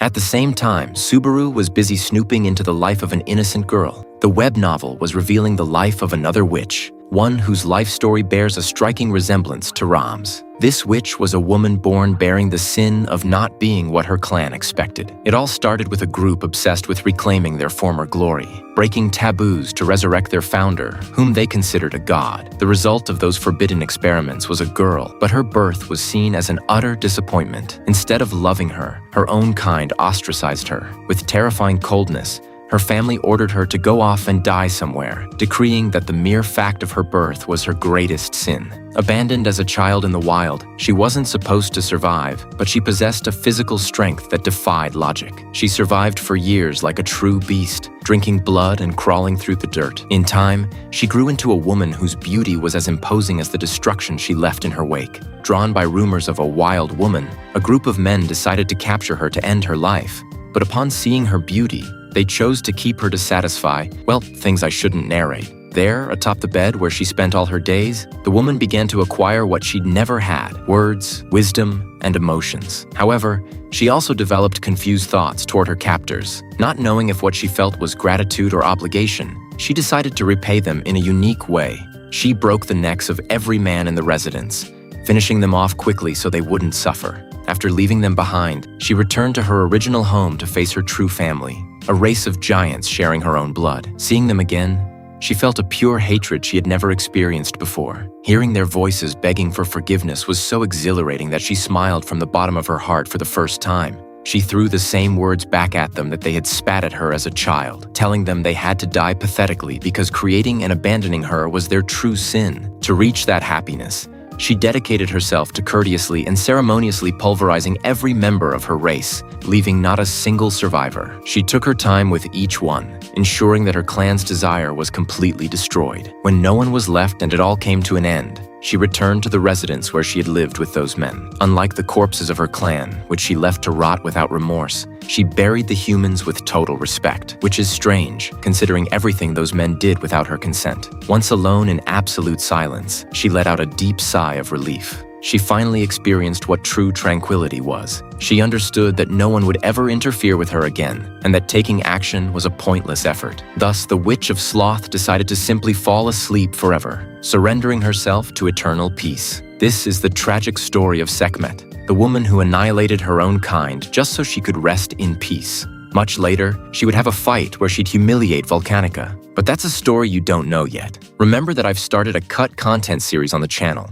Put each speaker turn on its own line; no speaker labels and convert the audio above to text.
At the same time, Subaru was busy snooping into the life of an innocent girl. The web novel was revealing the life of another witch, one whose life story bears a striking resemblance to Ram's. This witch was a woman born bearing the sin of not being what her clan expected. It all started with a group obsessed with reclaiming their former glory, breaking taboos to resurrect their founder, whom they considered a god. The result of those forbidden experiments was a girl, but her birth was seen as an utter disappointment. Instead of loving her, her own kind ostracized her. With terrifying coldness, her family ordered her to go off and die somewhere, decreeing that the mere fact of her birth was her greatest sin. Abandoned as a child in the wild, she wasn't supposed to survive, but she possessed a physical strength that defied logic. She survived for years like a true beast, drinking blood and crawling through the dirt. In time, she grew into a woman whose beauty was as imposing as the destruction she left in her wake. Drawn by rumors of a wild woman, a group of men decided to capture her to end her life. But upon seeing her beauty, they chose to keep her to satisfy, well, things I shouldn't narrate. There, atop the bed where she spent all her days, the woman began to acquire what she'd never had: words, wisdom, and emotions. However, she also developed confused thoughts toward her captors. Not knowing if what she felt was gratitude or obligation, she decided to repay them in a unique way. She broke the necks of every man in the residence, finishing them off quickly so they wouldn't suffer. After leaving them behind, she returned to her original home to face her true family, a race of giants sharing her own blood. Seeing them again, she felt a pure hatred she had never experienced before. Hearing their voices begging for forgiveness was so exhilarating that she smiled from the bottom of her heart for the first time. She threw the same words back at them that they had spat at her as a child, telling them they had to die pathetically because creating and abandoning her was their true sin. To reach that happiness, she dedicated herself to courteously and ceremoniously pulverizing every member of her race, leaving not a single survivor. She took her time with each one, ensuring that her clan's desire was completely destroyed. When no one was left and it all came to an end, she returned to the residence where she had lived with those men. Unlike the corpses of her clan, which she left to rot without remorse, she buried the humans with total respect, which is strange, considering everything those men did without her consent. Once alone in absolute silence, she let out a deep sigh of relief. She finally experienced what true tranquility was. She understood that no one would ever interfere with her again, and that taking action was a pointless effort. Thus, the Witch of Sloth decided to simply fall asleep forever, surrendering herself to eternal peace. This is the tragic story of SEKHMET, the woman who annihilated her own kind just so she could rest in peace. Much later, she would have a fight where she'd humiliate Volcanica. But that's a story you don't know yet. Remember that I've started a cut content series on the channel.